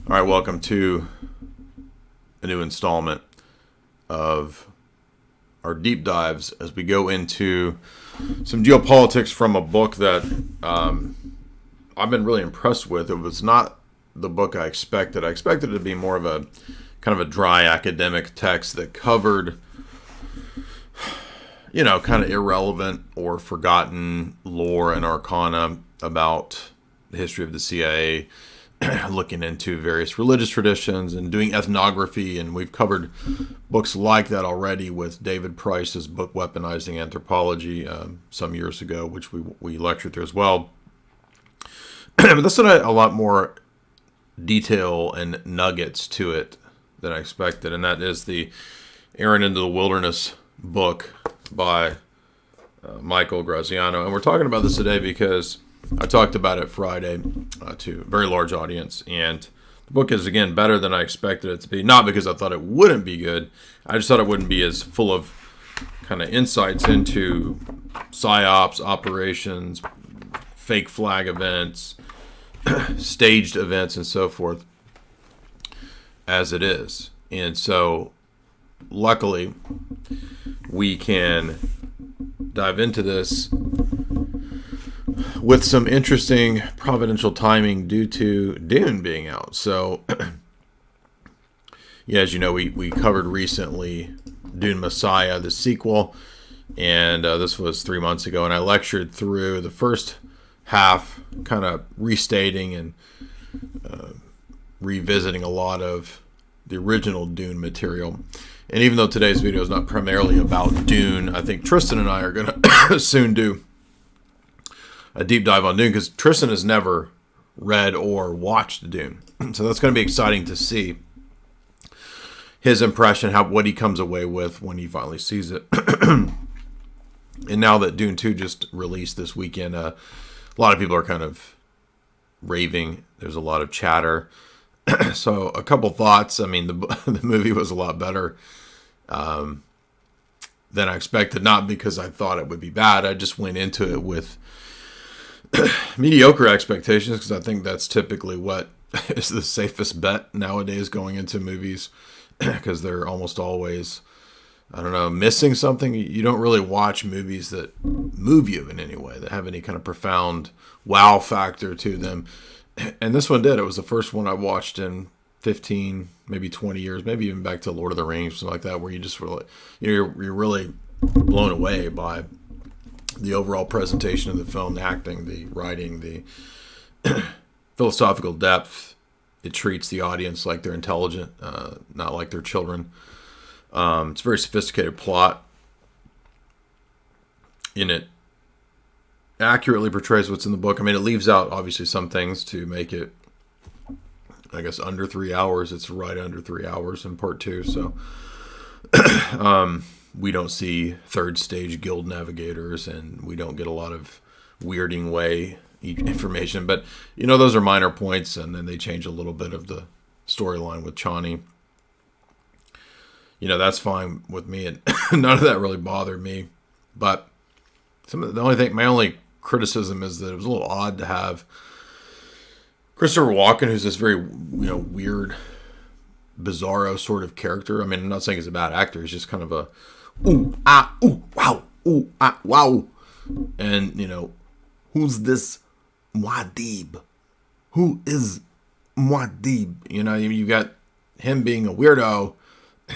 All right, welcome to a new installment of our deep dives as we go into some geopolitics from a book that I've been really impressed with. It was not the book I expected. I expected it to be more of a kind of a dry academic text that covered, kind of irrelevant or forgotten lore and arcana about the history of the CIA, looking into various religious traditions and doing ethnography. And we've covered books like that already with David Price's book, Weaponizing Anthropology, some years ago, which we lectured through as well. But this had a lot more detail and nuggets to it than I expected. And that is the Errand Into the Wilderness book by Michael Graziano. And we're talking about this today because I talked about it Friday to a very large audience, and the book is, again, better than I expected it to be. Not because I thought it wouldn't be good. I just thought it wouldn't be as full of kind of insights into psyops, operations, fake flag events, staged events, and so forth as it is. And so, luckily, we can dive into this with some interesting providential timing due to Dune being out. So, as you know, we covered recently Dune Messiah, the sequel, and this was 3 months ago, and I lectured through the first half, kind of restating and revisiting a lot of the original Dune material. And even though today's video is not primarily about Dune, I think Tristan and I are going to soon do a deep dive on Dune, because Tristan has never read or watched Dune. So that's going to be exciting to see his impression, what he comes away with when he finally sees it. And now that Dune 2 just released this weekend, a lot of people are kind of raving. There's a lot of chatter. So a couple thoughts. I mean, the movie was a lot better than I expected. Not because I thought it would be bad. I just went into it with mediocre expectations, because I think that's typically what is the safest bet nowadays going into movies, because they're almost always, missing something. You don't really watch movies that move you in any way, that have any kind of profound wow factor to them. And this one did. It was the first one I watched in 15, maybe 20 years, maybe even back to Lord of the Rings, something like that, where you just really, you're really blown away by the overall presentation of the film, the acting, the writing, the philosophical depth. It treats the audience like they're intelligent, not like they're children. It's a very sophisticated plot, and it accurately portrays what's in the book. I mean, it leaves out, obviously, some things to make it, I guess, under 3 hours. It's right under 3 hours in part 2, so we don't see third stage guild navigators, and we don't get a lot of weirding way information. But, those are minor points, and then they change a little bit of the storyline with Chani. That's fine with me, and none of that really bothered me. But my only criticism is that it was a little odd to have Christopher Walken, who's this very, weird, bizarro sort of character. I mean, I'm not saying he's a bad actor. He's just kind of a ooh, ah, ooh, wow, ooh, ah, wow. And, who's this Muad'Dib? Who is Muad'Dib? You got him being a weirdo.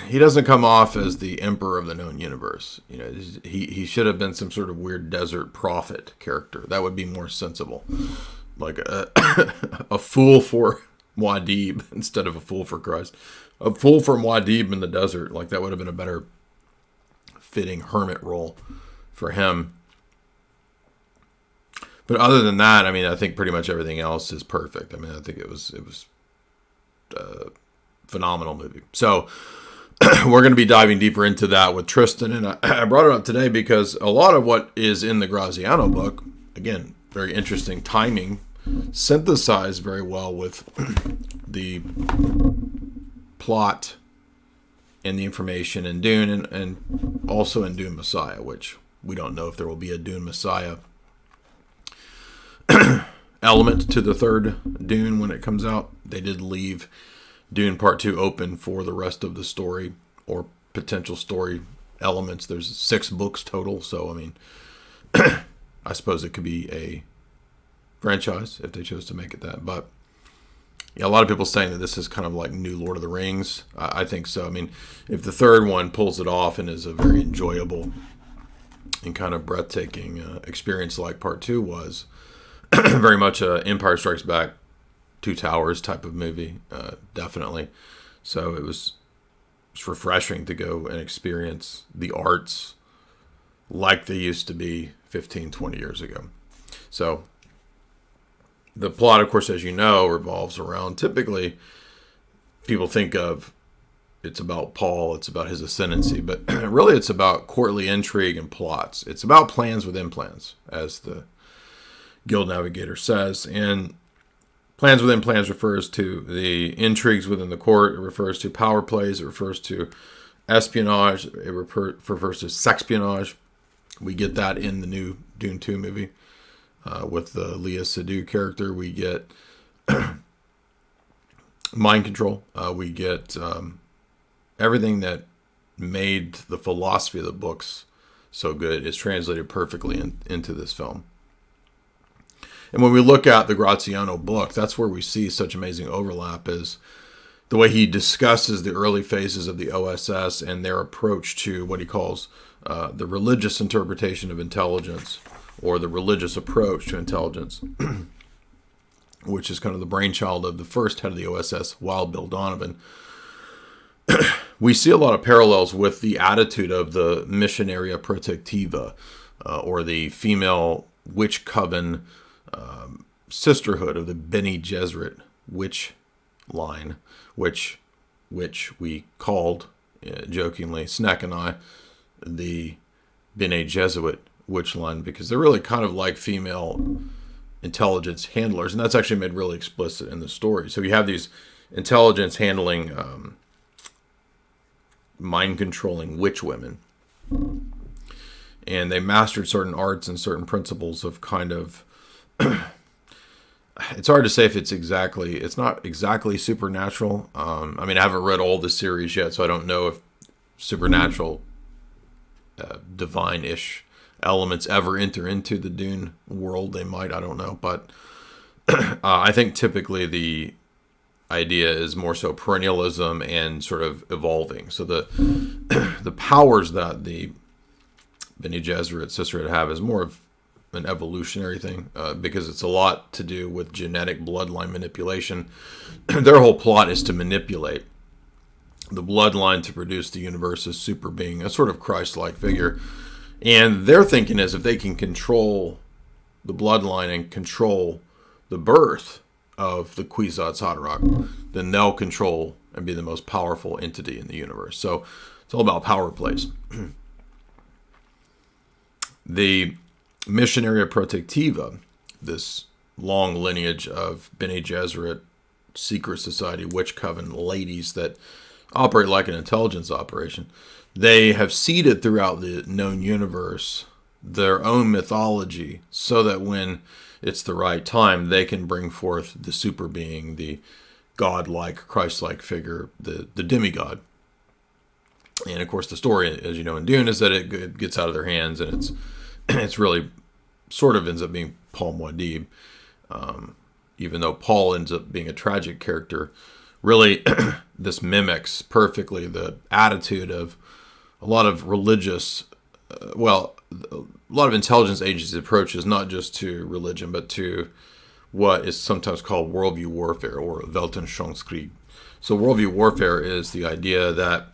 He doesn't come off as the emperor of the known universe. He should have been some sort of weird desert prophet character. That would be more sensible. Like a fool for Muad'Dib instead of a fool for Christ. A fool for Muad'Dib in the desert. Like, that would have been a better fitting hermit role for him. But other than that, I mean, I think pretty much everything else is perfect. I mean, I think it was a phenomenal movie. So we're going to be diving deeper into that with Tristan. And I brought it up today because a lot of what is in the Graziano book, again, very interesting timing, synthesized very well with the plot and the information in Dune, and also in Dune Messiah, which we don't know if there will be a Dune Messiah element to the third Dune when it comes out. They did leave Dune Part 2 open for the rest of the story or potential story elements. There's 6 books total, so I mean, I suppose it could be a franchise if they chose to make it that. But yeah, a lot of people saying that this is kind of like new Lord of the Rings. I think so. I mean, if the third one pulls it off and is a very enjoyable and kind of breathtaking experience like Part 2 was, very much a Empire Strikes Back, Two Towers type of movie, definitely. So it's refreshing to go and experience the arts like they used to be 15, 20 years ago. So the plot, of course, as you know, revolves around, typically people think of it's about Paul, it's about his ascendancy, but really it's about courtly intrigue and plots. It's about plans within plans, as the Guild Navigator says. And plans within plans refers to the intrigues within the court. It refers to power plays. It refers to espionage. It refers to sexpionage. We get that in the new Dune 2 movie with the Léa Seydoux character. We get mind control. We get everything that made the philosophy of the books so good is translated perfectly into this film. And when we look at the Graziano book, that's where we see such amazing overlap, is the way he discusses the early phases of the OSS and their approach to what he calls the religious interpretation of intelligence, or the religious approach to intelligence, which is kind of the brainchild of the first head of the OSS, Wild Bill Donovan. We see a lot of parallels with the attitude of the Missionaria Protectiva, or the female witch coven sisterhood of the Bene Gesserit witch line, which we called, jokingly, Snack and I, the Bene Gesserit witch line, because they're really kind of like female intelligence handlers, and that's actually made really explicit in the story. So you have these intelligence handling, mind controlling witch women, and they mastered certain arts and certain principles of kind of it's hard to say if it's not exactly supernatural. I mean, I haven't read all the series yet, so I don't know if supernatural, divine-ish elements ever enter into the Dune world. They might, I don't know. But I think typically the idea is more so perennialism and sort of evolving. So the powers that the Bene Gesserit sisterhood have is more of an evolutionary thing, because it's a lot to do with genetic bloodline manipulation. Their whole plot is to manipulate the bloodline to produce the universe's super being, a sort of Christ-like figure. And their thinking is if they can control the bloodline and control the birth of the Kwisatz Haderach, then they'll control and be the most powerful entity in the universe. So it's all about power plays. The Missionaria Protectiva, this long lineage of Bene Gesserit secret society witch coven ladies that operate like an intelligence operation, they have seeded throughout the known universe their own mythology, so that when it's the right time, they can bring forth the super being, the god-like, Christ-like figure, the demigod. And of course, the story, as you know in Dune, is that it gets out of their hands, and it's really sort of ends up being Paul Muad'Dib, even though Paul ends up being a tragic character. Really, this mimics perfectly the attitude of a lot of religious, a lot of intelligence agencies' approaches, not just to religion, but to what is sometimes called worldview warfare, or Weltanschauungskrieg. So worldview warfare is the idea that,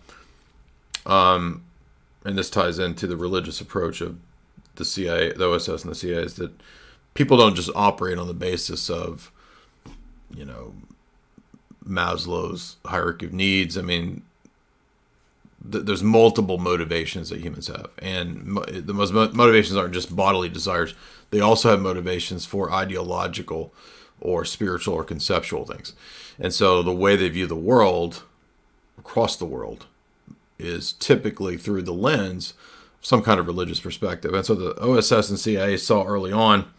and this ties into the religious approach of the CIA, the OSS and the CIA, is that people don't just operate on the basis of, Maslow's hierarchy of needs. I mean, there's multiple motivations that humans have, and the most motivations aren't just bodily desires. They also have motivations for ideological or spiritual or conceptual things. And so the way they view the world across the world is typically through the lens of some kind of religious perspective. And so the OSS and CIA saw early on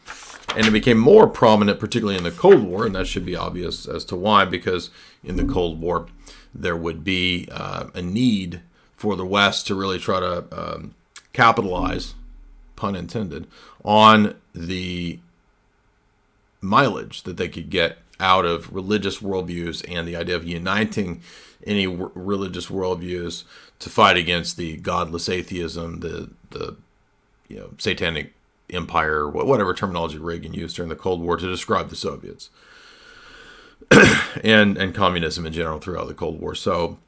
And it became more prominent, particularly in the Cold War, and that should be obvious as to why, because in the Cold War, there would be a need for the West to really try to capitalize, pun intended, on the mileage that they could get out of religious worldviews and the idea of uniting any religious worldviews to fight against the godless atheism, the satanic empire, whatever terminology Reagan used during the Cold War to describe the Soviets and communism in general throughout the Cold War. So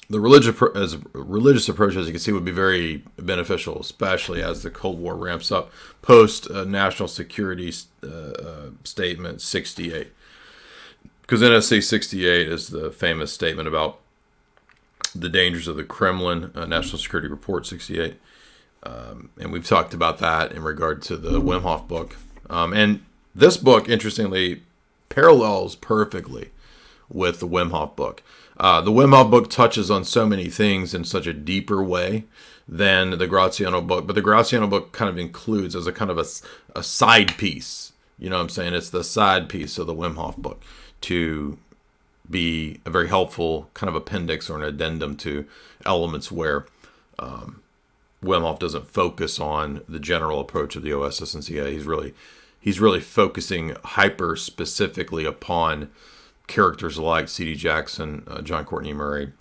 the religious approach, as you can see, would be very beneficial, especially as the Cold War ramps up post National Security Statement 68. Because NSC 68 is the famous statement about the dangers of the Kremlin, National Security Report 68. And we've talked about that in regard to the Wemhof book. And this book, interestingly, parallels perfectly with the Wemhof book. The Wemhof book touches on so many things in such a deeper way than the Graziano book. But the Graziano book kind of includes as a kind of a side piece. You know what I'm saying? It's the side piece of the Wemhof book to be a very helpful kind of appendix or an addendum to elements where Wemhof doesn't focus on the general approach of the OSS and CIA. He's really focusing hyper specifically upon characters like C.D. Jackson, John Courtney Murray,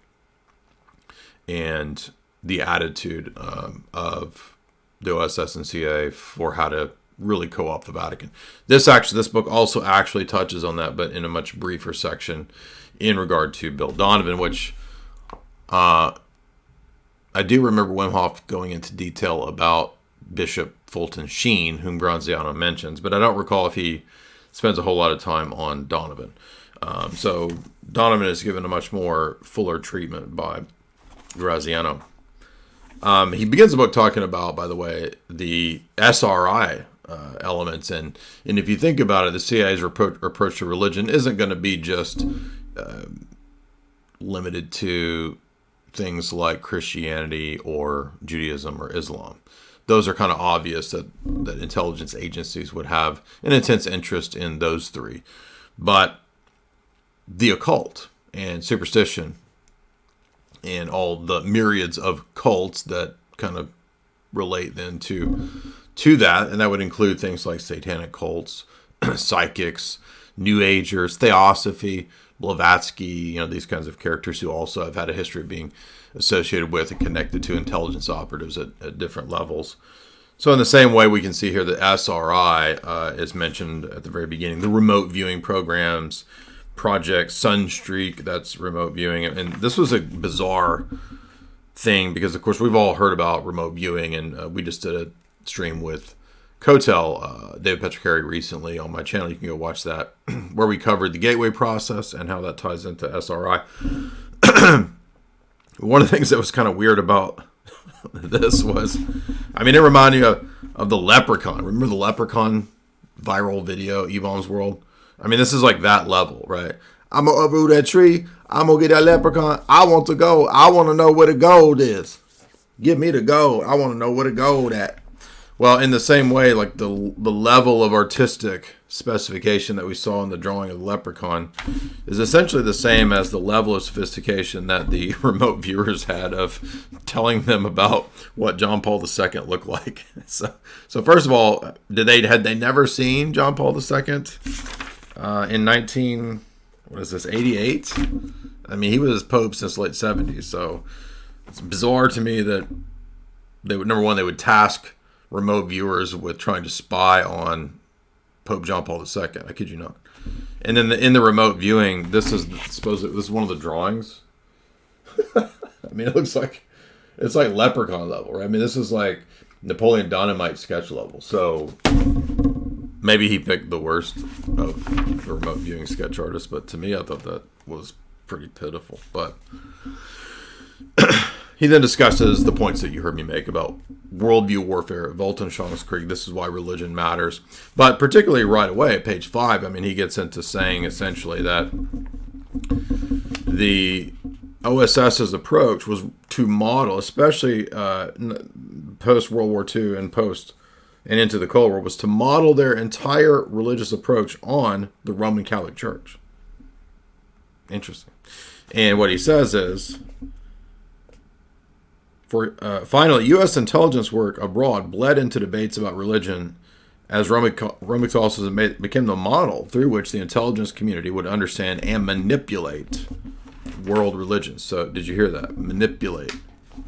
and the attitude of the OSS and CIA for how to really co-opt the Vatican. This book also actually touches on that, but in a much briefer section in regard to Bill Donovan, which I do remember Wemhof going into detail about Bishop Fulton Sheen, whom Graziano mentions, but I don't recall if he spends a whole lot of time on Donovan. So Donovan is given a much more fuller treatment by Graziano. He begins the book talking about, by the way, the SRI elements, and if you think about it, the CIA's approach to religion isn't going to be just limited to things like Christianity or Judaism or Islam. Those are kind of obvious that intelligence agencies would have an intense interest in those three. But the occult and superstition and all the myriads of cults that kind of relate then to that, and that would include things like satanic cults, psychics, New Agers, Theosophy, Blavatsky, these kinds of characters who also have had a history of being associated with and connected to intelligence operatives at different levels. So in the same way, we can see here that SRI is mentioned at the very beginning. The remote viewing programs, Project Sunstreak, that's remote viewing. And this was a bizarre thing because, of course, we've all heard about remote viewing, and we just did a stream with Cotel, David Petricari, recently on my channel. You can go watch that, where we covered the gateway process and how that ties into SRI. One of the things that was kind of weird about this was, it reminded me of the Leprechaun. Remember the Leprechaun viral video, Yvonne's World? This is like that level, right? I'm going to uproot that tree. I'm going to get that leprechaun. I want to go. I want to know where the gold is. Give me the gold. I want to know where the gold at. Well, in the same way, like the level of artistic specification that we saw in the drawing of the leprechaun is essentially the same as the level of sophistication that the remote viewers had of telling them about what John Paul II looked like. So first of all, had they never seen John Paul II in 88? He was Pope since late 70s. So it's bizarre to me that they would task remote viewers with trying to spy on Pope John Paul II. I kid you not. And then in the remote viewing, this is one of the drawings. It looks like it's like Leprechaun level, right? This is like Napoleon Dynamite sketch level. So maybe he picked the worst of the remote viewing sketch artists, but to me, I thought that was pretty pitiful. But he then discusses the points that you heard me make about worldview warfare, Weltanschauungskrieg. Krieg. This is why religion matters. But particularly right away at page 5, he gets into saying essentially that the OSS's approach was to model, especially post-World War II and post and into the Cold War was to model their entire religious approach on the Roman Catholic Church. Interesting. And what he says is, finally, U.S. intelligence work abroad bled into debates about religion as Roman Catholicism became the model through which the intelligence community would understand and manipulate world religions. So did you hear that? Manipulate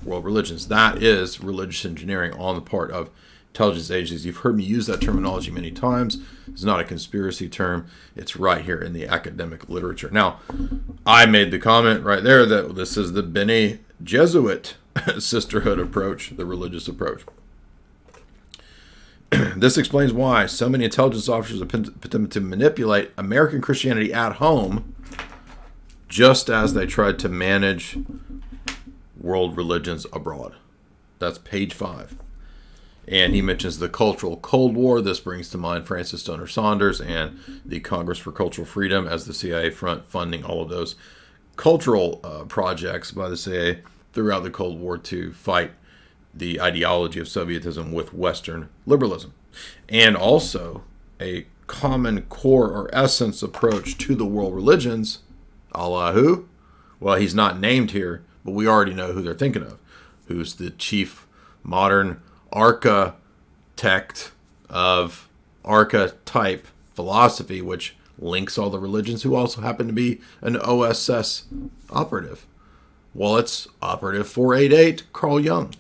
world religions. That is religious engineering on the part of intelligence agencies. You've heard me use that terminology many times. It's not a conspiracy term. It's right here in the academic literature. Now, I made the comment right there that this is the Bene Jesuit sisterhood approach, the religious approach. This explains why so many intelligence officers attempt to manipulate American Christianity at home, just as they tried to manage world religions abroad. That's page 5. And he mentions the cultural Cold War. This brings to mind Francis Stoner Saunders and the Congress for Cultural Freedom as the CIA front funding all of those cultural projects by the CIA throughout the Cold War to fight the ideology of Sovietism with Western liberalism. And also a common core or essence approach to the world religions, a la who? Well, he's not named here, but we already know who they're thinking of. Who's the chief modern architect of archetype philosophy, which links all the religions, who also happen to be an OSS operative. Well, it's operative 488, Carl Jung.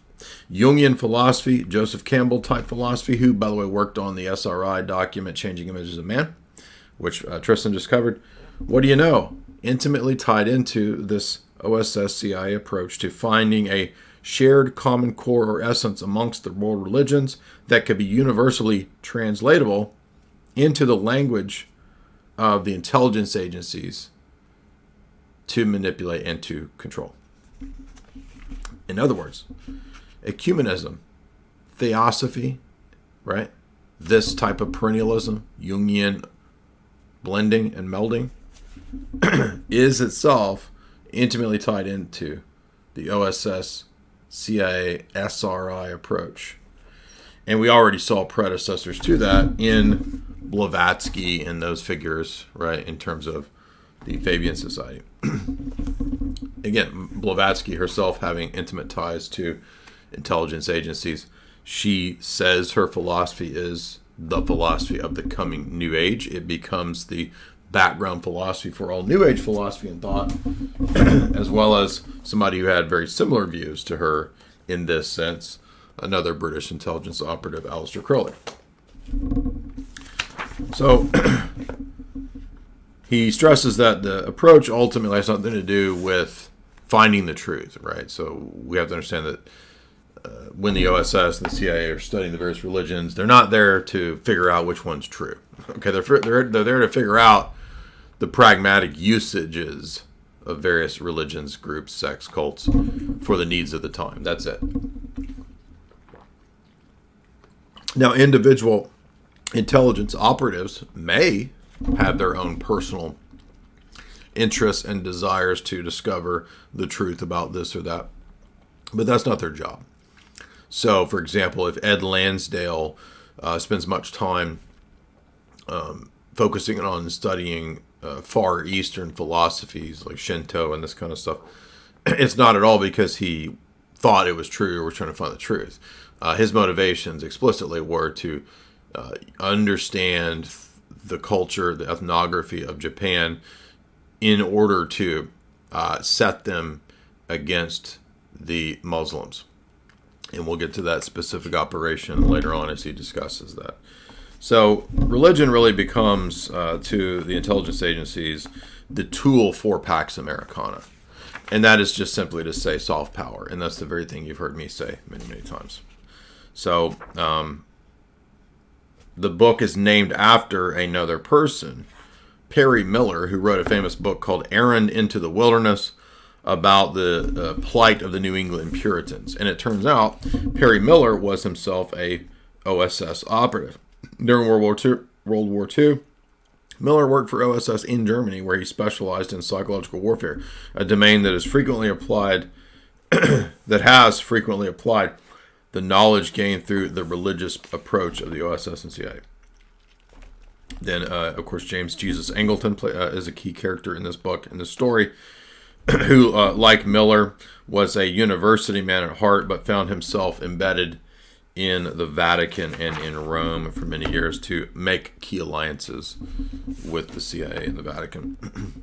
Jungian philosophy, Joseph Campbell type philosophy, who, by the way, worked on the SRI document, Changing Images of Man, which Tristan just covered. What do you know? Intimately tied into this OSS CIA approach to finding a shared common core or essence amongst the world religions that could be universally translatable into the language of the intelligence agencies to manipulate and to control. In other words, ecumenism, theosophy, right? This type of perennialism, Jungian blending and melding, is itself intimately tied into the OSS CIA SRI approach. And we already saw predecessors to that in Blavatsky and those figures, right, in terms of the Fabian Society. Again, Blavatsky herself having intimate ties to intelligence agencies. She says her philosophy is the philosophy of the coming New Age. It becomes the background philosophy for all New Age philosophy and thought, as well as somebody who had very similar views to her in this sense, another British intelligence operative, Aleister Crowley. So he stresses that the approach ultimately has something to do with finding the truth, right? So we have to understand that when the OSS and the CIA are studying the various religions, they're not there to figure out which one's true. Okay, they're there to figure out the pragmatic usages of various religions, groups, sects, cults for the needs of the time. That's it. Now, individual intelligence operatives may have their own personal interests and desires to discover the truth about this or that, but that's not their job. So, for example, if Ed Lansdale spends much time focusing on studying Far Eastern philosophies like Shinto and this kind of stuff, it's not at all because he thought it was true or was trying to find the truth. His motivations explicitly were to understand the culture, the ethnography of Japan in order to set them against the Muslims. And we'll get to that specific operation later on as he discusses that. So religion really becomes, to the intelligence agencies, the tool for Pax Americana. And that is just simply to say soft power. And that's the very thing you've heard me say many, many times. So the book is named after another person, Perry Miller, who wrote a famous book called Errand Into the Wilderness about the plight of the New England Puritans. And it turns out Perry Miller was himself a OSS operative. During World War II, Miller worked for OSS in Germany, where he specialized in psychological warfare, a domain that is frequently applied, the the knowledge gained through the religious approach of the OSS and CIA. Then, of course, James Jesus Angleton is a key character in this book, in this story, who, like Miller, was a university man at heart, but found himself embedded in the Vatican and in Rome for many years to make key alliances with the CIA and the Vatican.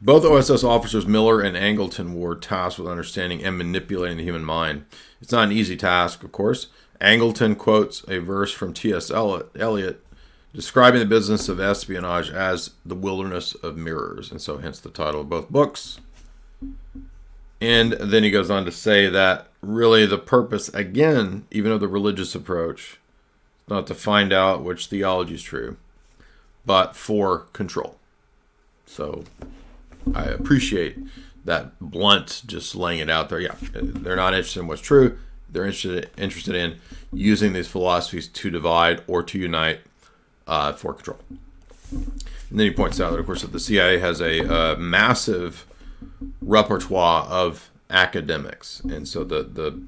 Both OSS officers, Miller and Angleton, were tasked with understanding and manipulating the human mind. It's not an easy task, of course. Angleton quotes a verse from T.S. Eliot describing the business of espionage as the wilderness of mirrors, and so hence the title of both books. And then he goes on to say that really the purpose, again, even of the religious approach, not to find out which theology is true, but for control. So I appreciate that blunt, just laying it out there. Yeah, they're not interested in what's true. They're interested in using these philosophies to divide or to unite for control. And then he points out that, of course, that the CIA has a massive repertoire of academics, and so the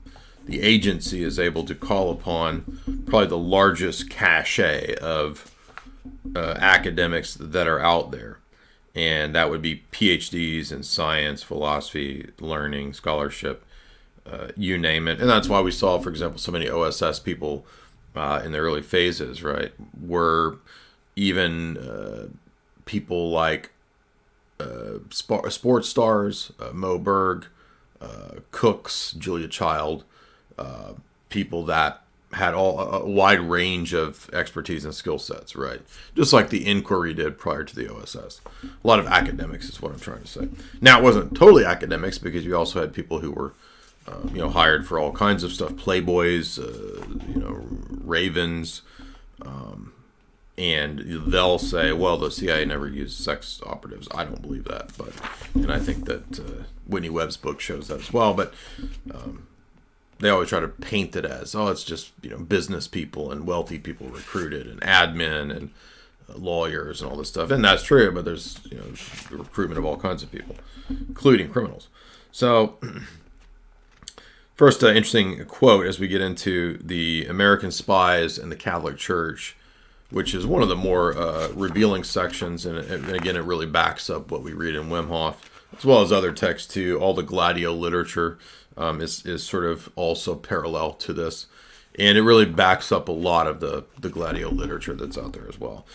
agency is able to call upon probably the largest cachet of academics that are out there. And that would be PhDs in science, philosophy, learning, scholarship, you name it. And that's why we saw, for example, so many OSS people in the early phases, right, were even people like sports stars, Mo Berg, Cooks, Julia Child, people that had a wide range of expertise and skill sets, right? Just like the Inquiry did prior to the OSS. A lot of academics is what I'm trying to say. Now, it wasn't totally academics, because you also had people who were, hired for all kinds of stuff, playboys, ravens, and they'll say, well, the CIA never used sex operatives. I don't believe that, and I think that Whitney Webb's book shows that as well, but they always try to paint it as, it's just, business people and wealthy people recruited, and admin and lawyers and all this stuff. And that's true, but there's, the recruitment of all kinds of people, including criminals. So, first interesting quote as we get into the American spies and the Catholic Church, which is one of the more revealing sections. And again, it really backs up what we read in Wemhof, as well as other texts too. All the Gladio literature is sort of also parallel to this. And it really backs up a lot of the Gladio literature that's out there as well.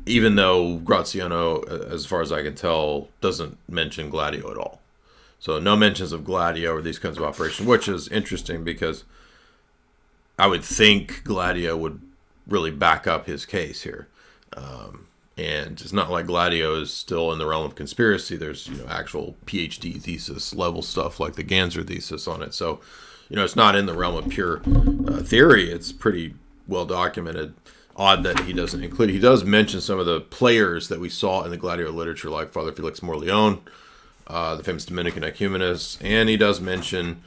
Even though Graziano, as far as I can tell, doesn't mention Gladio at all. So no mentions of Gladio or these kinds of operations, which is interesting, because I would think Gladio would really back up his case here. And it's not like Gladio is still in the realm of conspiracy. There's, actual PhD thesis level stuff like the Ganser thesis on it. So, it's not in the realm of pure theory. It's pretty well documented. Odd that he doesn't include. He does mention some of the players that we saw in the Gladio literature, like Father Felix Morleone, the famous Dominican ecumenist, and he does mention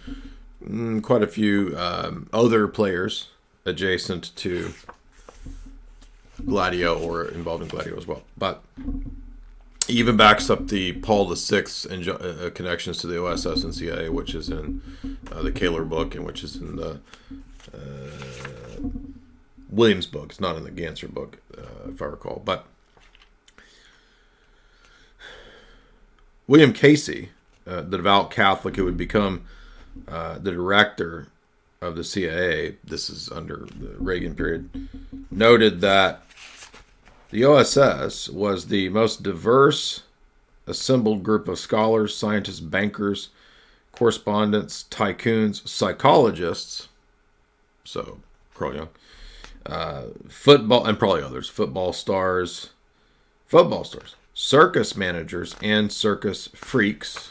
quite a few other players adjacent to Gladio or involved in Gladio as well. But he even backs up the Paul VI and connections to the OSS and CIA, which is in the Kaler book, and which is in the Williams book. It's not in the Ganser book, if I recall. But William Casey, the devout Catholic who would become the director of the CIA, this is under the Reagan period, noted that the OSS was the most diverse assembled group of scholars, scientists, bankers, correspondents, tycoons, psychologists, so Carl Jung, football, and probably others, football stars, circus managers and circus freaks,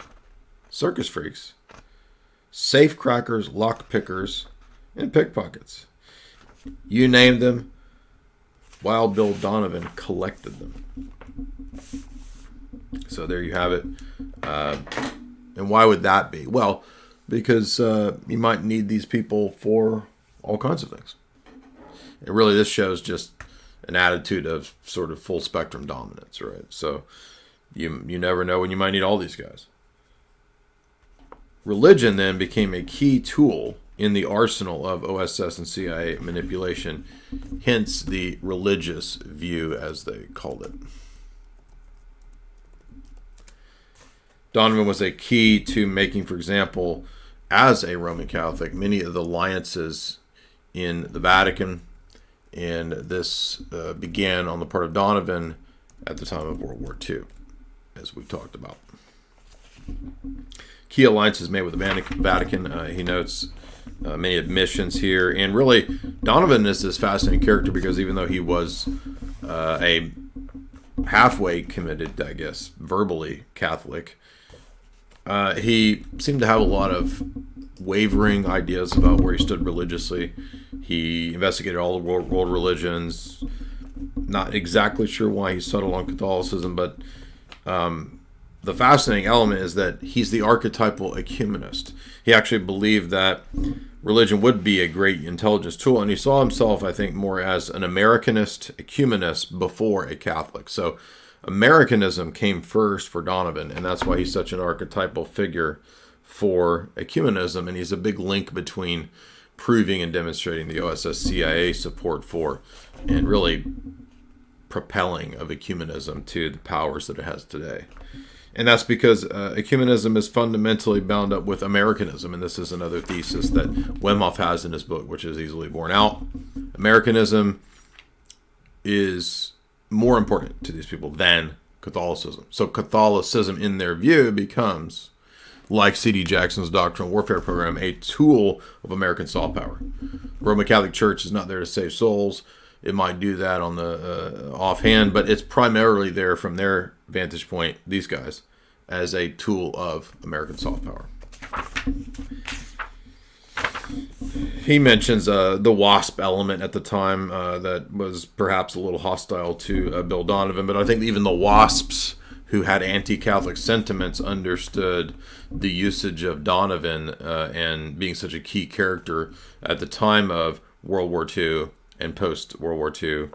safecrackers, lockpickers, and pickpockets. You name them, Wild Bill Donovan collected them. So there you have it. And why would that be? Well, because you might need these people for all kinds of things. And really, this shows just an attitude of sort of full spectrum dominance, right? So You never know when you might need all these guys. Religion then became a key tool in the arsenal of OSS and CIA manipulation, hence the religious view, as they called it. Donovan was a key to making, for example, as a Roman Catholic, many of the alliances in the Vatican, and this began on the part of Donovan at the time of World War II, as we talked about. Key alliances made with the Vatican. He notes many admissions here. And really, Donovan is this fascinating character because even though he was a halfway committed, I guess, verbally Catholic, he seemed to have a lot of wavering ideas about where he stood religiously. He investigated all the world religions. Not exactly sure why he settled on Catholicism, but the fascinating element is that he's the archetypal ecumenist. He actually believed that religion would be a great intelligence tool, and he saw himself, I think, more as an Americanist, ecumenist before a Catholic. So Americanism came first for Donovan, and that's why he's such an archetypal figure for ecumenism, and he's a big link between proving and demonstrating the OSS CIA support for and really propelling of ecumenism to the powers that it has today. And that's because ecumenism is fundamentally bound up with Americanism, and this is another thesis that Wemhof has in his book, which is easily borne out. Americanism is more important to these people than Catholicism. So Catholicism, in their view, becomes, like C.D. Jackson's Doctrinal Warfare program, a tool of American soft power. The Roman Catholic Church is not there to save souls. It might do that on the offhand, but it's primarily there from their vantage point, these guys, as a tool of American soft power. He mentions the WASP element at the time that was perhaps a little hostile to Bill Donovan, but I think even the WASPs who had anti-Catholic sentiments understood the usage of Donovan and being such a key character at the time of World War II and post-World War II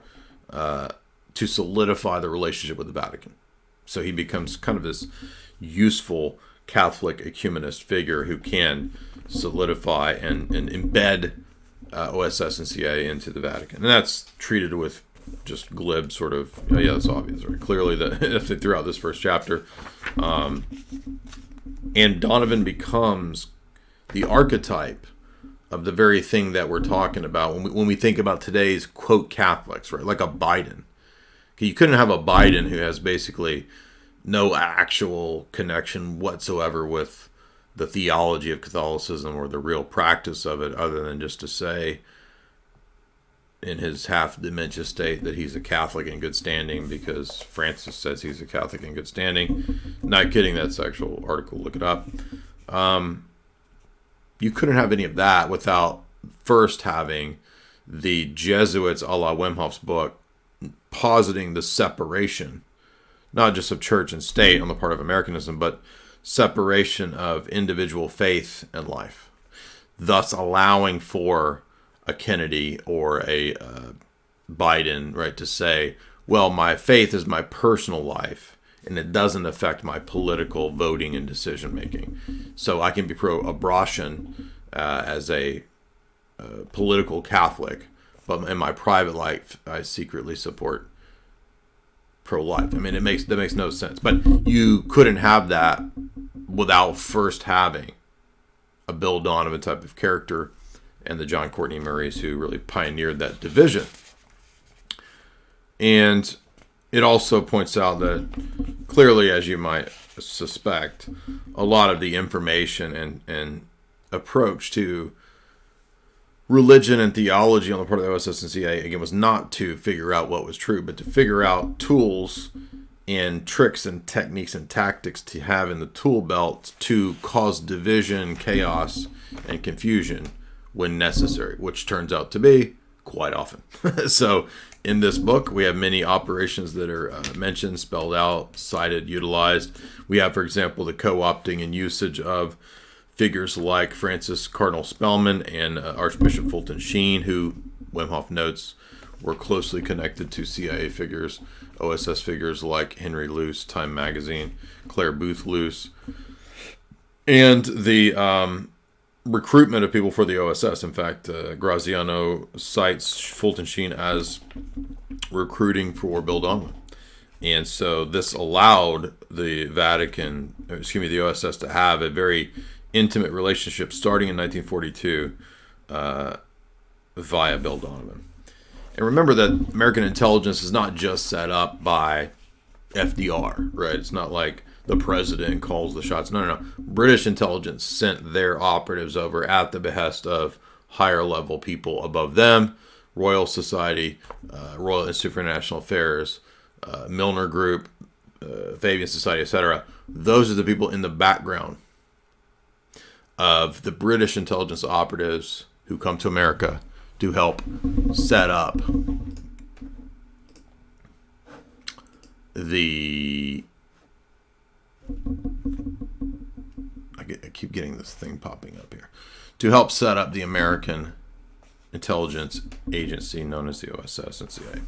to solidify the relationship with the Vatican. So he becomes kind of this useful Catholic ecumenist figure who can solidify and embed OSS and CIA into the Vatican. And that's treated with just glib sort of, yeah, that's obvious, right? Clearly throughout this first chapter. And Donovan becomes the archetype of the very thing that we're talking about when we think about today's, quote, Catholics, right? Like a Biden. Okay, you couldn't have a Biden who has basically no actual connection whatsoever with the theology of Catholicism or the real practice of it, other than just to say in his half-dementia state that he's a Catholic in good standing because Francis says he's a Catholic in good standing. Not kidding, that's the actual article, look it up. You couldn't have any of that without first having the Jesuits, a la Wemhof's book, positing the separation, not just of church and state on the part of Americanism, but separation of individual faith and life, thus allowing for a Kennedy or a Biden, right, to say, well, my faith is my personal life, and it doesn't affect my political voting and decision making. So I can be pro-abortion as a political Catholic, but in my private life, I secretly support pro-life. I mean, that makes no sense. But you couldn't have that without first having a Bill Donovan type of character and the John Courtney Murrays who really pioneered that division. And it also points out that clearly, as you might suspect, a lot of the information and approach to religion and theology on the part of the OSS and CIA, again, was not to figure out what was true, but to figure out tools and tricks and techniques and tactics to have in the tool belt to cause division, chaos, and confusion when necessary, which turns out to be quite often. So in this book, we have many operations that are mentioned, spelled out, cited, utilized. We have, for example, the co-opting and usage of figures like Francis Cardinal Spellman and Archbishop Fulton Sheen, who Wemhof notes were closely connected to CIA figures, OSS figures like Henry Luce, Time Magazine, Claire Booth Luce, and the recruitment of people for the OSS. In fact, Graziano cites Fulton Sheen as recruiting for Bill Donlin. And so this allowed the the OSS to have a very intimate relationship starting in 1942 via Bill Donovan. And remember that American intelligence is not just set up by FDR, right? It's not like the president calls the shots. No. British intelligence sent their operatives over at the behest of higher level people above them, Royal Society, Royal Institute for International Affairs, Milner Group, Fabian Society, etc. Those are the people in the background of the British intelligence operatives who come to America to help set up the... I keep getting this thing popping up here. To help set up the American intelligence agency known as the OSS and CIA.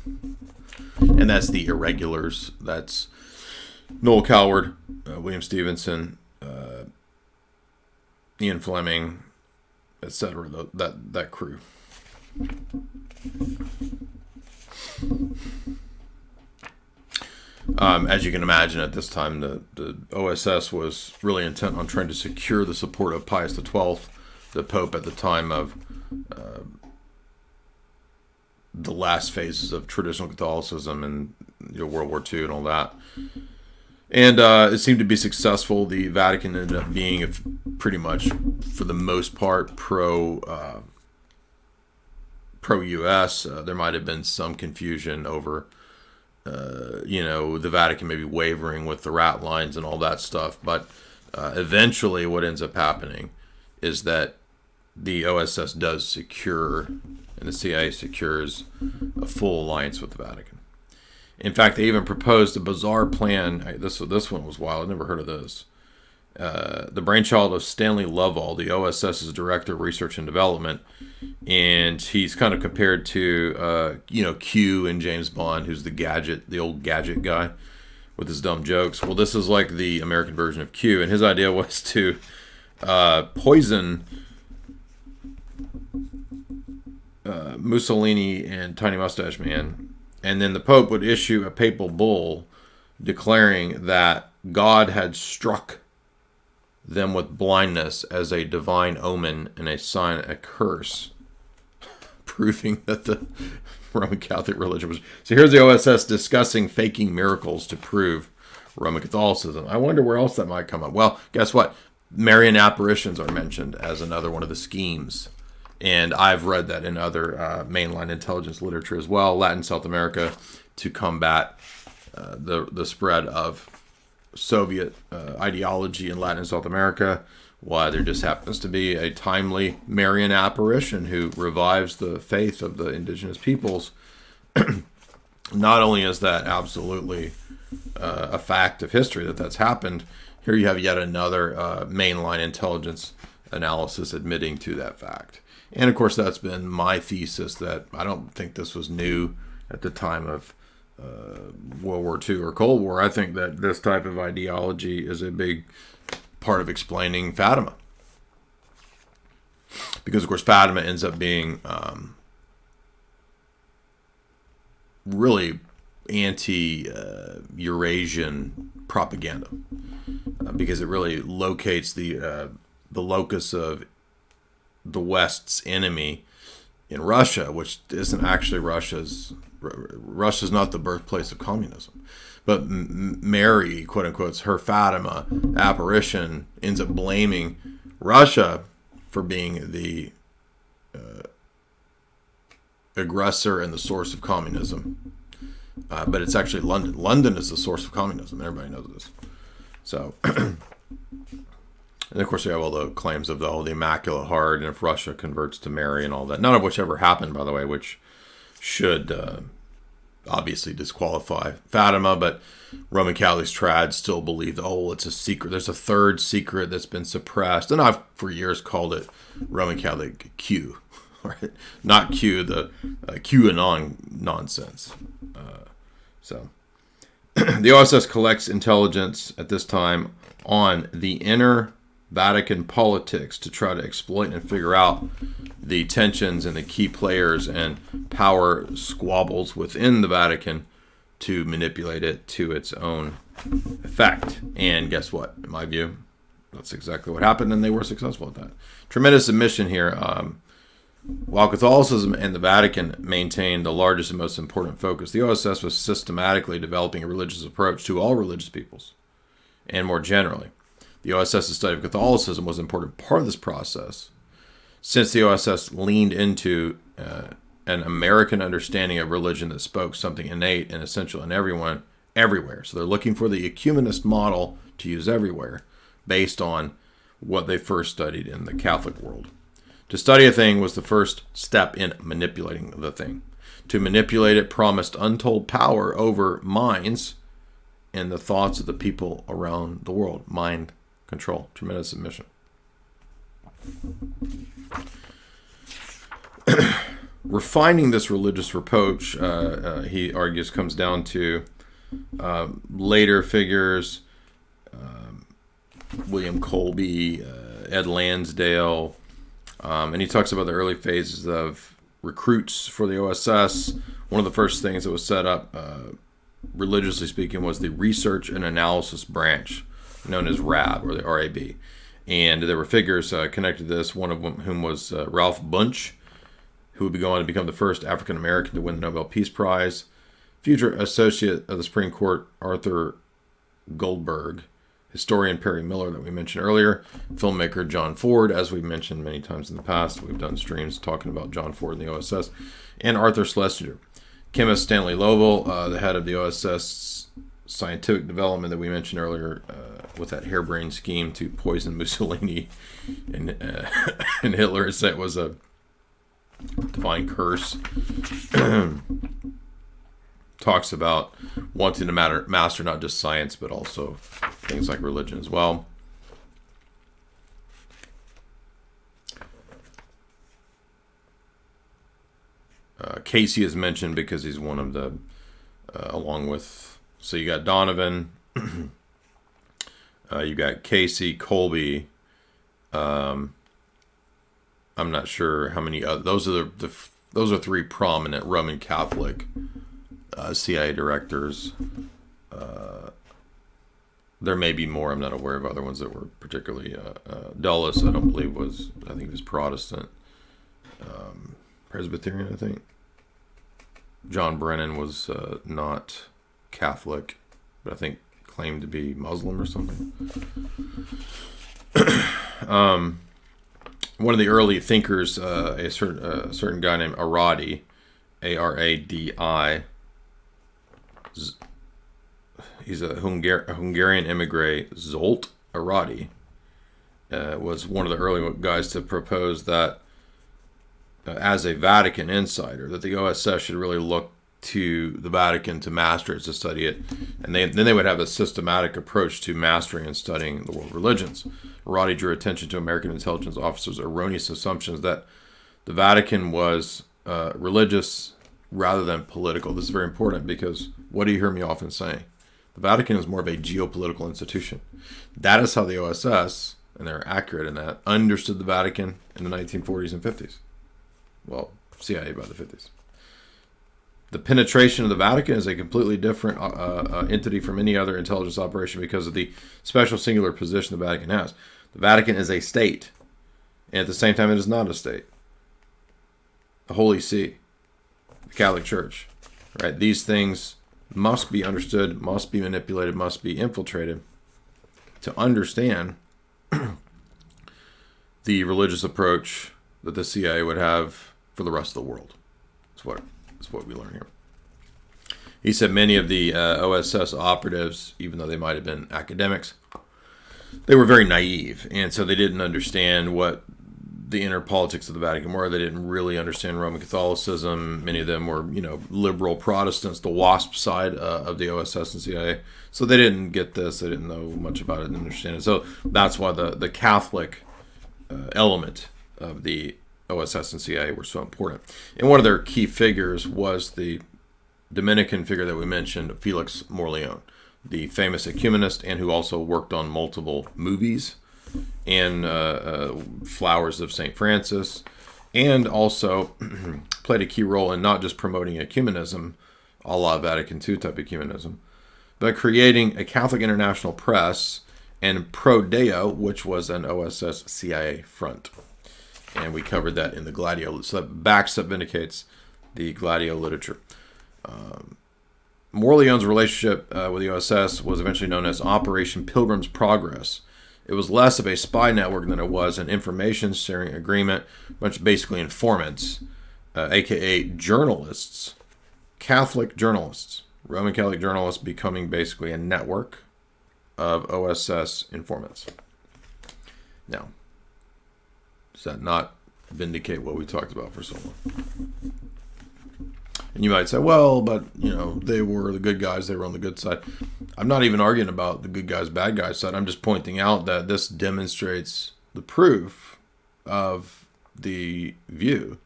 And that's the irregulars. That's Noel Coward, William Stevenson, Ian Fleming, etc. That crew. As you can imagine, at this time, the OSS was really intent on trying to secure the support of Pius XII, the Pope at the time of the last phases of traditional Catholicism and World War II and all that. And it seemed to be successful. The Vatican ended up being pretty much, for the most part, pro-U.S. There might have been some confusion over the Vatican maybe wavering with the rat lines and all that stuff. But eventually what ends up happening is that the OSS does secure, and the CIA secures, a full alliance with the Vatican. In fact, they even proposed a bizarre plan. This one was wild. I never heard of this. The brainchild of Stanley Lovell, the OSS's Director of Research and Development. And he's kind of compared to, Q and James Bond, who's the old gadget guy with his dumb jokes. Well, this is like the American version of Q. And his idea was to poison Mussolini and Tiny Mustache Man. And then the Pope would issue a papal bull declaring that God had struck them with blindness as a divine omen and a sign, a curse, proving that the Roman Catholic religion was... So here's the OSS discussing faking miracles to prove Roman Catholicism. I wonder where else that might come up. Well, guess what? Marian apparitions are mentioned as another one of the schemes. And I've read that in other mainline intelligence literature as well, Latin South America, to combat the spread of Soviet ideology in Latin and South America. Why there just happens to be a timely Marian apparition who revives the faith of the indigenous peoples. Not only is that absolutely a fact of history that's happened, here you have yet another mainline intelligence analysis admitting to that fact. And of course, that's been my thesis, that I don't think this was new at the time of World War II or Cold War. I think that this type of ideology is a big part of explaining Fatima. Because, of course, Fatima ends up being really anti-Eurasian propaganda. Because it really locates the locus of the West's enemy in Russia, which isn't actually Russia's not the birthplace of communism. But Mary, quote unquote, her Fatima apparition ends up blaming Russia for being the aggressor and the source of communism. But it's actually London. London is the source of communism. Everybody knows this. So... And of course, we have all the claims of the Immaculate Heart, and if Russia converts to Mary and all that. None of which ever happened, by the way, which should obviously disqualify Fatima. But Roman Catholics trads still believe, it's a secret. There's a third secret that's been suppressed. And I've, for years, called it Roman Catholic Q. right? Not Q, the QAnon nonsense. So the OSS collects intelligence at this time on the inner Vatican politics to try to exploit and figure out the tensions and the key players and power squabbles within the Vatican to manipulate it to its own effect. And guess what? In my view, that's exactly what happened, and they were successful at that. Tremendous admission here. While Catholicism and the Vatican maintained the largest and most important focus, the OSS was systematically developing a religious approach to all religious peoples, and more generally. The OSS's study of Catholicism was an important part of this process, since the OSS leaned into an American understanding of religion that spoke something innate and essential in everyone, everywhere. So they're looking for the ecumenist model to use everywhere, based on what they first studied in the Catholic world. To study a thing was the first step in manipulating the thing. To manipulate it promised untold power over minds and the thoughts of the people around the world. Mind control. Tremendous submission. Refining this religious reproach, he argues, comes down to later figures, William Colby, Ed Lansdale, and he talks about the early phases of recruits for the OSS. One of the first things that was set up, religiously speaking, was the Research and Analysis Branch, known as RAB, or the RAB. And there were figures connected to this, one of whom was Ralph Bunche, who would go on to become the first African American to win the Nobel Peace Prize. Future Associate of the Supreme Court Arthur Goldberg, historian Perry Miller that we mentioned earlier, filmmaker John Ford, as we've mentioned many times in the past. We've done streams talking about John Ford and the OSS, and Arthur Schlesinger. Chemist Stanley Lovell, the head of the OSS scientific development that we mentioned earlier, with that harebrained scheme to poison Mussolini and Hitler, said it was a divine curse. Talks about wanting to master not just science, but also things like religion as well. Casey is mentioned because he's one of the, along with, so you got Donovan, you got Casey, Colby. I'm not sure how many other. Those are those are three prominent Roman Catholic CIA directors. There may be more. I'm not aware of other ones that were particularly. Dulles, I don't believe was. I think he was Protestant, Presbyterian. I think. John Brennan was not Catholic, but I think claimed to be Muslim or something. One of the early thinkers, a certain guy named Aradi, Aradi. He's a Hungarian immigrant, Zsolt Aradi, was one of the early guys to propose that, as a Vatican insider, that the OSS should really look to the Vatican to master it, to study it, and then they would have a systematic approach to mastering and studying the world religions. Aradi drew attention to American intelligence officers' erroneous assumptions that the Vatican was religious rather than political. This is very important because what do you hear me often saying? The Vatican is more of a geopolitical institution. That is how the OSS, and they're accurate in that, understood the Vatican in the 1940s and 50s. Well, CIA by the 50s. The penetration of the Vatican is a completely different entity from any other intelligence operation because of the special singular position the Vatican has. The Vatican is a state, and at the same time it is not a state. The Holy See, the Catholic Church, right? These things must be understood, must be manipulated, must be infiltrated to understand the religious approach that the CIA would have for the rest of the world. That's what we learn here. He said many of the OSS operatives, even though they might have been academics, they were very naive, and so they didn't understand what the inner politics of the Vatican were. They didn't really understand Roman Catholicism. Many of them were, liberal Protestants, the WASP side of the OSS and CIA. So they didn't get this. They didn't know much about it, didn't understand it. So that's why the Catholic element of the OSS and CIA were so important. And one of their key figures was the Dominican figure that we mentioned, Felix Morleone, the famous ecumenist, and who also worked on multiple movies and Flowers of St. Francis, and also played a key role in not just promoting ecumenism, a la Vatican II type ecumenism, but creating a Catholic international press and Pro Deo, which was an OSS CIA front. And we covered that in the Gladio. So that backs up, vindicates the Gladio literature. Morleone's relationship with the OSS was eventually known as Operation Pilgrim's Progress. It was less of a spy network than it was an information sharing agreement, which basically informants, aka journalists, Catholic journalists, Roman Catholic journalists becoming basically a network of OSS informants. Now, does that not vindicate what we talked about for so long? And you might say, well, but, they were the good guys. They were on the good side. I'm not even arguing about the good guys, bad guys side. I'm just pointing out that this demonstrates the proof of the view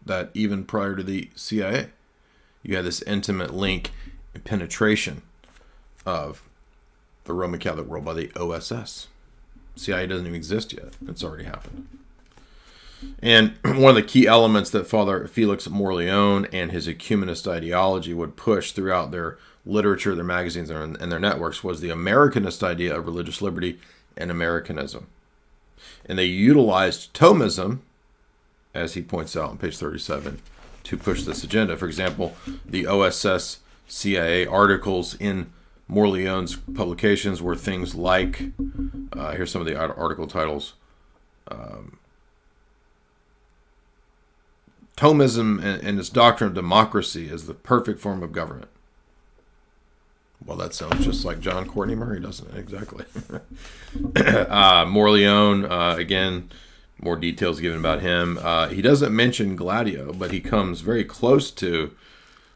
that even prior to the CIA, you had this intimate link and penetration of the Roman Catholic world by the OSS. CIA doesn't even exist yet. It's already happened. And one of the key elements that Father Felix Morleone and his ecumenist ideology would push throughout their literature, their magazines, and their networks was the Americanist idea of religious liberty and Americanism. And they utilized Thomism, as he points out on page 37, to push this agenda. For example, the OSS CIA articles in Morleone's publications were things like, here's some of the article titles, Thomism and its doctrine of democracy is the perfect form of government. Well, that sounds just like John Courtney Murray, doesn't it? Exactly. Morleone, again, more details given about him. He doesn't mention Gladio, but he comes very close to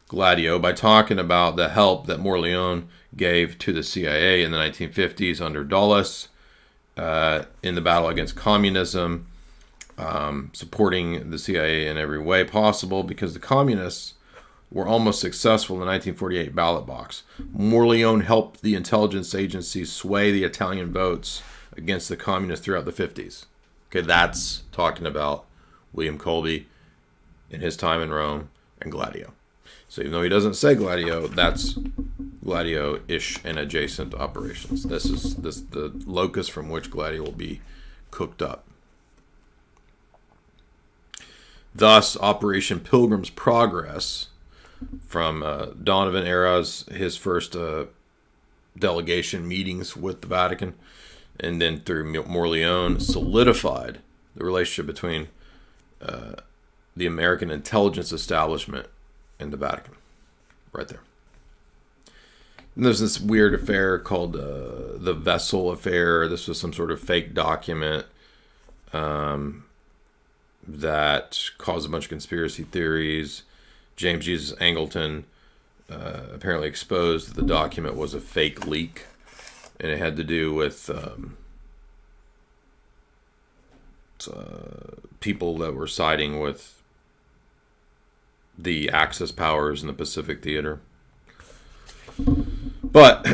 Gladio by talking about the help that Morleone gave to the CIA in the 1950s under Dulles in the battle against communism. Supporting the CIA in every way possible because the communists were almost successful in the 1948 ballot box. Morleone helped the intelligence agencies sway the Italian votes against the communists throughout the 50s. Okay, that's talking about William Colby in his time in Rome and Gladio. So even though he doesn't say Gladio, that's Gladio-ish and adjacent operations. This is the locus from which Gladio will be cooked up. Thus, Operation Pilgrim's Progress, from Donovan era's his first delegation meetings with the Vatican, and then through Morleone, solidified the relationship between the American intelligence establishment and the Vatican, right there. And there's this weird affair called the Vessel Affair. This was some sort of fake document that caused a bunch of conspiracy theories. James Jesus Angleton apparently exposed that the document was a fake leak, and it had to do with people that were siding with the Axis powers in the Pacific Theater. But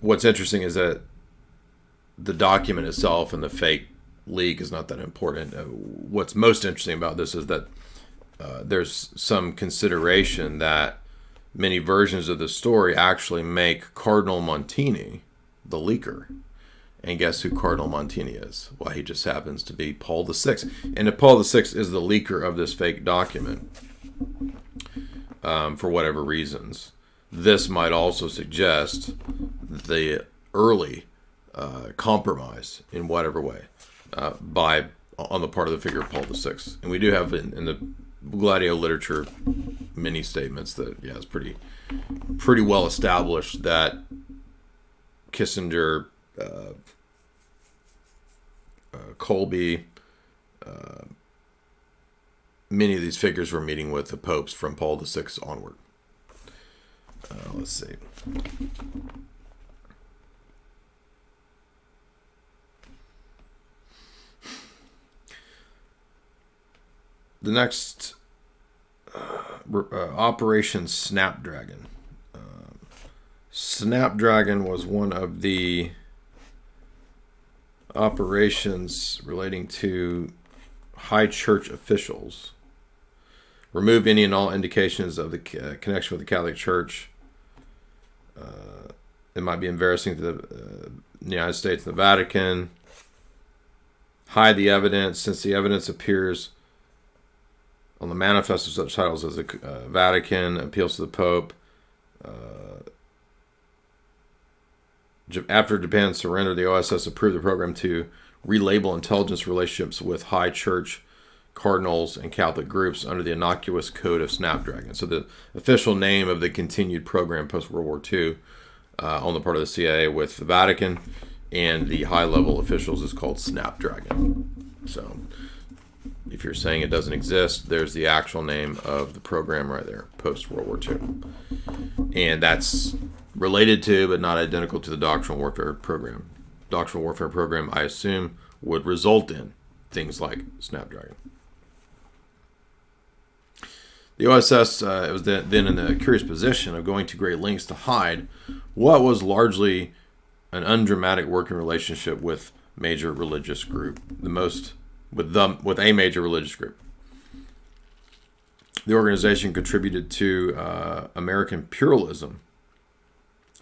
what's interesting is that the document itself and the fake leak is not that important. What's most interesting about this is that there's some consideration that many versions of the story actually make Cardinal Montini the leaker. And guess who Cardinal Montini is? Well, he just happens to be Paul VI. And if Paul VI is the leaker of this fake document, for whatever reasons, this might also suggest the early compromise in whatever way on the part of the figure of Paul VI. And we do have in the Gladio literature many statements that, it's pretty well established that Kissinger, Colby, many of these figures were meeting with the popes from Paul VI onward. Let's see. the next Operation Snapdragon. Snapdragon was one of the operations relating to high church officials. Remove any and all indications of the connection with the Catholic Church. It might be embarrassing to the United States and the Vatican. Hide the evidence, since the evidence appears on the manifest of such titles as the Vatican, appeals to the Pope. After Japan surrendered, the OSS approved the program to relabel intelligence relationships with high church cardinals and Catholic groups under the innocuous code of Snapdragon. So the official name of the continued program post-World War II on the part of the CIA with the Vatican and the high-level officials is called Snapdragon. So if you're saying it doesn't exist, there's the actual name of the program right there, post-World War II. And that's related to, but not identical to, the doctrinal warfare program. Doctrinal warfare program, I assume, would result in things like Snapdragon. The OSS was then in the curious position of going to great lengths to hide what was largely an undramatic working relationship with major religious group, with a major religious group. The organization contributed to American pluralism,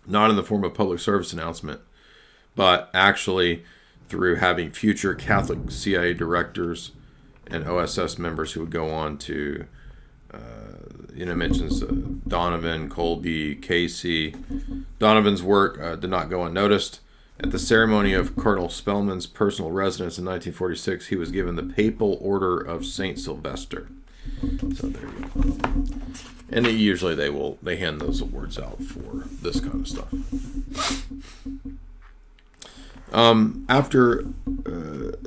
not in the form of public service announcement, but actually through having future Catholic CIA directors and OSS members who would go on to, mentions Donovan, Colby, Casey. Donovan's work did not go unnoticed. At the ceremony of Cardinal Spellman's personal residence in 1946, he was given the Papal Order of Saint Sylvester. So there you go. And usually they hand those awards out for this kind of stuff. After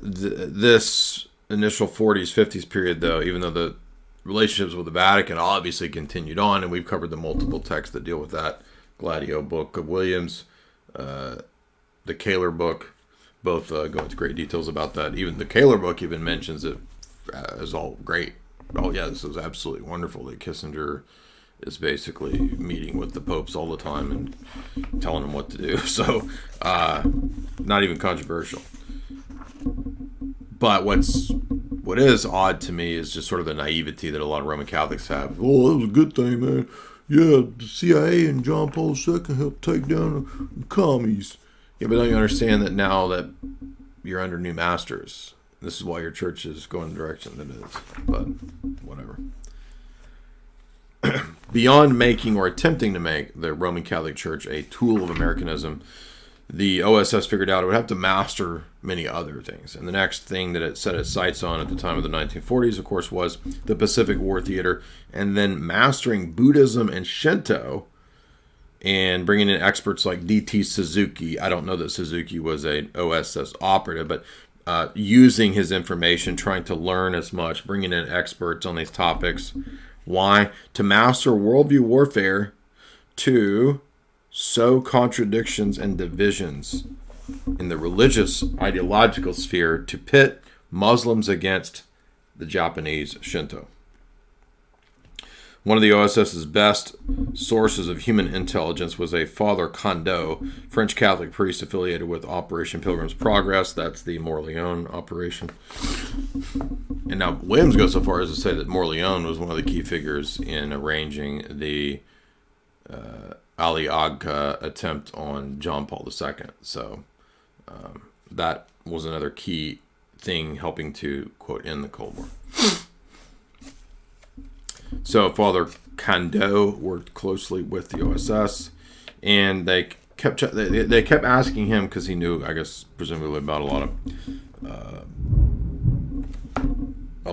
this initial 40s, 50s period, though, even though the relationships with the Vatican obviously continued on, and we've covered the multiple texts that deal with that. Gladio book of Williams, the Kaler book, both go into great details about that. Even the Kaler book even mentions it as all great. Oh yeah, this is absolutely wonderful that Kissinger is basically meeting with the popes all the time and telling them what to do. So, not even controversial. But what is odd to me is just sort of the naivety that a lot of Roman Catholics have. Oh, that was a good thing, man. Yeah, the CIA and John Paul II helped take down the commies. Yeah, but don't you understand that now that you're under new masters, this is why your church is going the direction that it is. But whatever. Beyond making or attempting to make the Roman Catholic Church a tool of Americanism, the OSS figured out it would have to master many other things. And the next thing that it set its sights on at the time of the 1940s, of course, was the Pacific War Theater, and then mastering Buddhism and Shinto, and bringing in experts like D.T. Suzuki. I don't know that Suzuki was an OSS operative, but using his information, trying to learn as much, bringing in experts on these topics. Why? To master worldview warfare, to sow contradictions and divisions in the religious ideological sphere, to pit Muslims against the Japanese Shinto. One of the OSS's best sources of human intelligence was a Father Kondo, French Catholic priest affiliated with Operation Pilgrim's Progress. That's the Morleone operation. And now Williams goes so far as to say that Morleone was one of the key figures in arranging the Ali Agha attempt on John Paul II. So that was another key thing helping to, quote, end the Cold War. So Father Kondo worked closely with the OSS, and they kept asking him, because he knew, I guess, presumably about a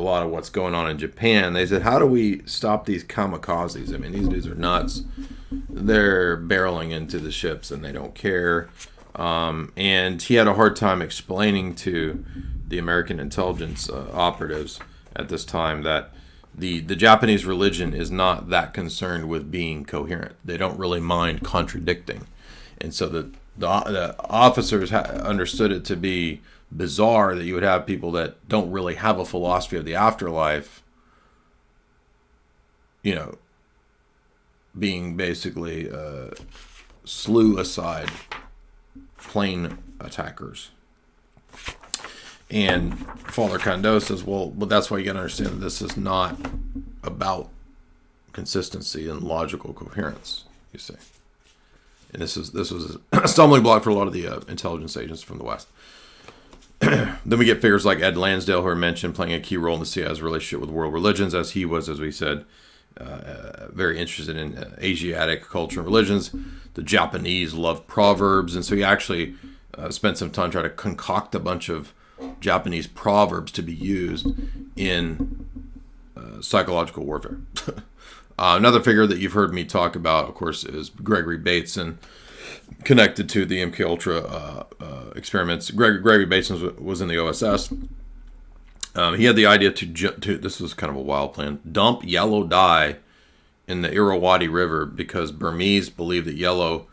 lot of what's going on in Japan. They said, how do we stop these kamikazes? I mean, these dudes are nuts. They're barreling into the ships and they don't care. And he had a hard time explaining to the American intelligence operatives at this time that the Japanese religion is not that concerned with being coherent. They don't really mind contradicting. And so the officers understood it to be bizarre that you would have people that don't really have a philosophy of the afterlife you know, being basically slew aside plane attackers. And Father Kondo says, well, that's why you got to understand that this is not about consistency and logical coherence, you see. And this was a stumbling block for a lot of the intelligence agents from the West. Then we get figures like Ed Lansdale, who are mentioned, playing a key role in the CIA's relationship with world religions, as he was, as we said, very interested in Asiatic culture and religions. The Japanese loved proverbs, and so he actually spent some time trying to concoct a bunch of Japanese proverbs to be used in psychological warfare. Another figure that you've heard me talk about, of course, is Gregory Bateson, connected to the MK Ultra experiments. Gregory Bateson was in the OSS. He had the idea to this was kind of a wild plan, dump yellow dye in the Irrawaddy River because Burmese believed that yellow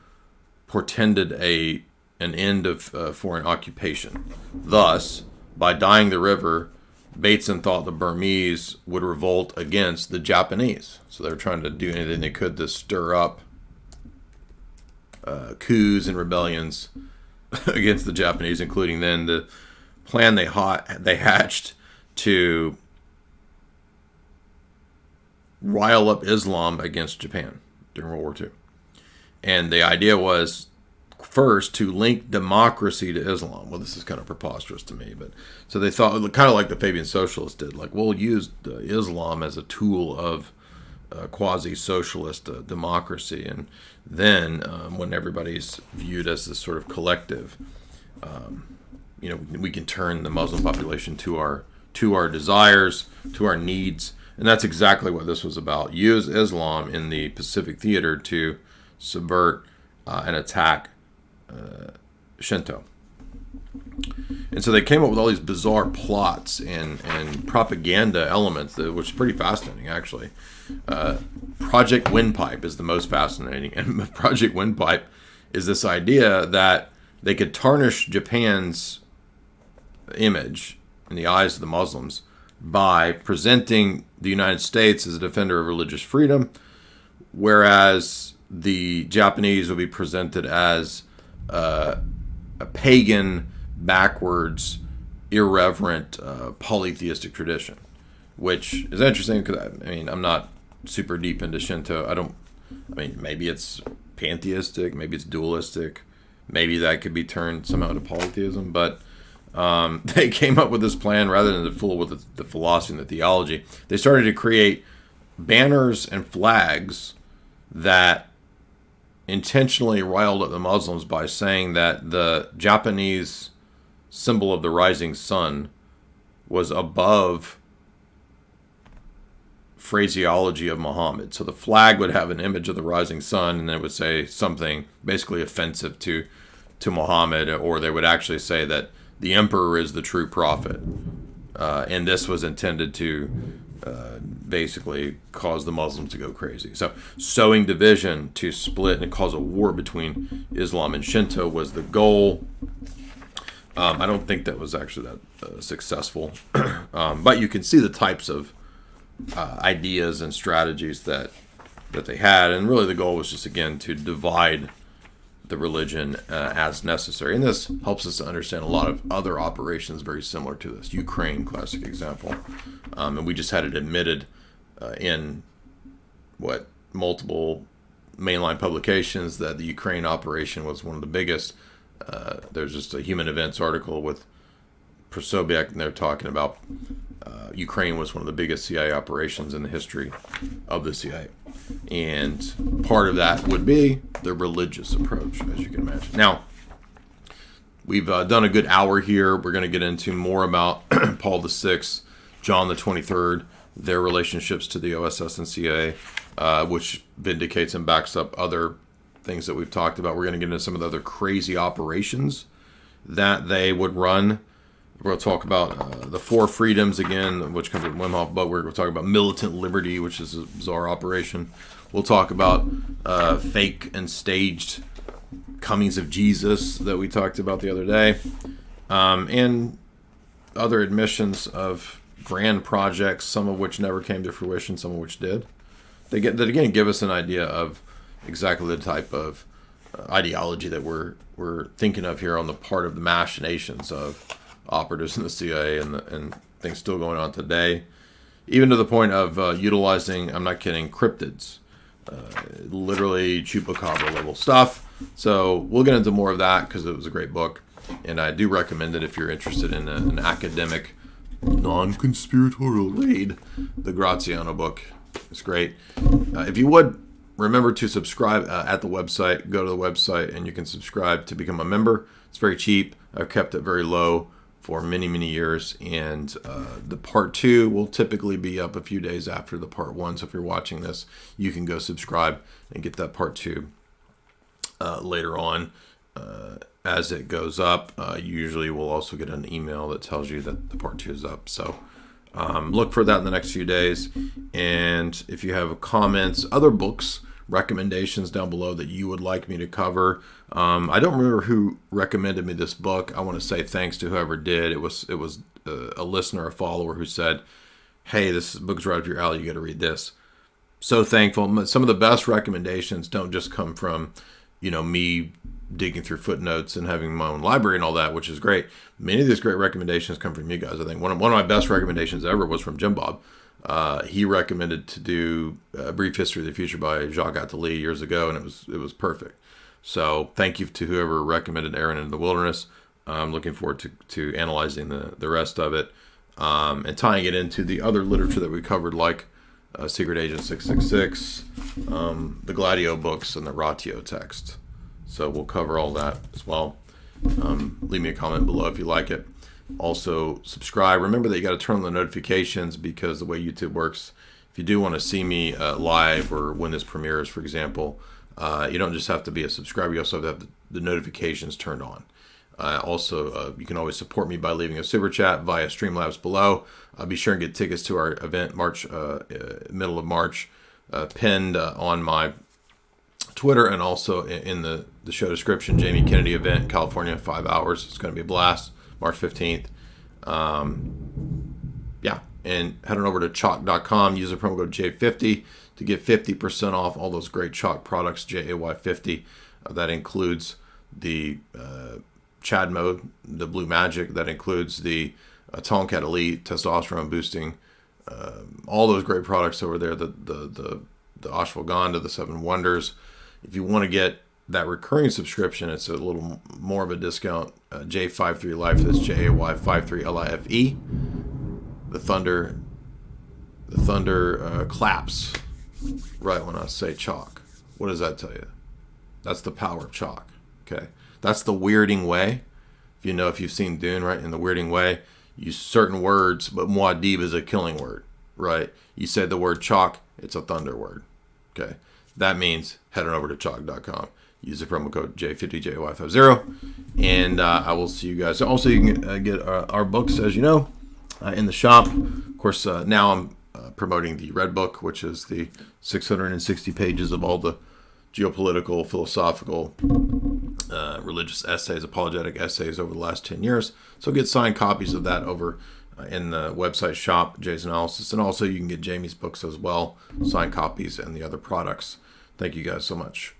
portended an end of foreign occupation. Thus, by dyeing the river, Bateson thought the Burmese would revolt against the Japanese. So they were trying to do anything they could to stir up coups and rebellions against the Japanese, including then the plan they hatched to rile up Islam against Japan during World War II. And the idea was first to link democracy to Islam. Well, this is kind of preposterous to me, but so they thought, kind of like the Fabian socialists did, like we'll use Islam as a tool of quasi-socialist democracy, and then when everybody's viewed as this sort of collective, we can turn the Muslim population to our desires, to our needs, and that's exactly what this was about. Use Islam in the Pacific theater to subvert and attack Shinto. And so they came up with all these bizarre plots and propaganda elements, which is pretty fascinating, actually. Project Windpipe is the most fascinating. And Project Windpipe is this idea that they could tarnish Japan's image in the eyes of the Muslims by presenting the United States as a defender of religious freedom, whereas the Japanese would be presented as a pagan, backwards, irreverent, polytheistic tradition, which is interesting because I'm not super deep into Shinto. Maybe it's pantheistic, maybe it's dualistic, maybe that could be turned somehow to polytheism, but they came up with this plan rather than to fool with the philosophy and the theology. They started to create banners and flags that intentionally riled up the Muslims by saying that the Japanese symbol of the rising sun was above phraseology of Muhammad. So the flag would have an image of the rising sun, and then it would say something basically offensive to Muhammad, or they would actually say that the emperor is the true prophet. And this was intended to basically cause the Muslims to go crazy. So sowing division to split and cause a war between Islam and Shinto was the goal. I don't think that was actually that successful. But you can see the types of ideas and strategies that they had. And really the goal was just, again, to divide the religion as necessary. And this helps us to understand a lot of other operations very similar to this. Ukraine, classic example. And we just had it admitted in multiple mainline publications that the Ukraine operation was one of the biggest. There's just a Human Events article with Prosobiec, and they're talking about Ukraine was one of the biggest CIA operations in the history of the CIA. And part of that would be the religious approach, as you can imagine. Now, we've done a good hour here. We're going to get into more about Paul VI, John the 23rd, their relationships to the OSS and CIA, which vindicates and backs up other things that we've talked about. We're going to get into some of the other crazy operations that they would run. We're going to talk about the Four Freedoms again, which comes with Wemhof, but we're going to talk about Militant Liberty, which is a bizarre operation. We'll talk about fake and staged comings of Jesus that we talked about the other day, and other admissions of grand projects, some of which never came to fruition, some of which did. that again give us an idea of exactly the type of ideology that we're thinking of here on the part of the machinations of operatives in the CIA and things still going on today, even to the point of utilizing, I'm not kidding, cryptids, literally chupacabra level stuff. So we'll get into more of that because it was a great book, and I do recommend it if you're interested in an academic, non-conspiratorial read. The Graziano book is great. If you would, remember to subscribe at the website. Go to the website and you can subscribe to become a member. It's very cheap. I've kept it very low for many, many years. And the part 2 will typically be up a few days after the part 1. So if you're watching this, you can go subscribe and get that part 2 later on as it goes up. Usually we'll also get an email that tells you that the part 2 is up. So look for that in the next few days. And if you have comments, other books, recommendations down below that you would like me to cover. I don't remember who recommended me this book. I want to say thanks to whoever did. It was a listener, a follower who said, hey, this book's right up your alley. You got to read this. So thankful. Some of the best recommendations don't just come from, me digging through footnotes and having my own library and all that, which is great. Many of these great recommendations come from you guys. I think one of my best recommendations ever was from Jim Bob. He recommended to do A Brief History of the Future by Jacques Attali years ago, and it was perfect. So thank you to whoever recommended Errand Into the Wilderness. I'm looking forward to analyzing the rest of it and tying it into the other literature that we covered, like Secret Agent 666, the Gladio books, and the Ratio text. So we'll cover all that as well. Leave me a comment below if you like it. Also, subscribe. Remember that you got to turn on the notifications, because the way YouTube works, if you do want to see me live or when this premieres, for example, you don't just have to be a subscriber. You also have to have the notifications turned on. Also, you can always support me by leaving a super chat via Streamlabs below. Be sure and get tickets to our event middle of March, pinned on my Twitter, and also in the show description. Jamie Kennedy event, California, 5 hours. It's going to be a blast. March 15th. And head on over to chalk.com. Use the promo code J50 to get 50% off all those great Chalk products, JAY50. That includes the Chad mode, the Blue Magic. That includes the Tomcat Elite, testosterone boosting. All those great products over there. The ashwagandha, the 7 Wonders. If you want to get that recurring subscription, it's a little more of a discount. J53 Life, that's JAY53LIFE. The thunder claps right when I say chalk. What does that tell you? That's the power of chalk. Okay, that's the weirding way. If you've seen Dune, right? In the weirding way, you use certain words, but Muad'Dib is a killing word, right? You said the word chalk, it's a thunder word. Okay, that means head on over to chalk.com. Use the promo code J50JY50, and I will see you guys. Also, you can get our books, as you know, in the shop. Of course, now I'm promoting the Red Book, which is the 660 pages of all the geopolitical, philosophical, religious essays, apologetic essays over the last 10 years. So get signed copies of that over in the website shop, Jay's Analysis. And also you can get Jamie's books as well, signed copies, and the other products. Thank you guys so much.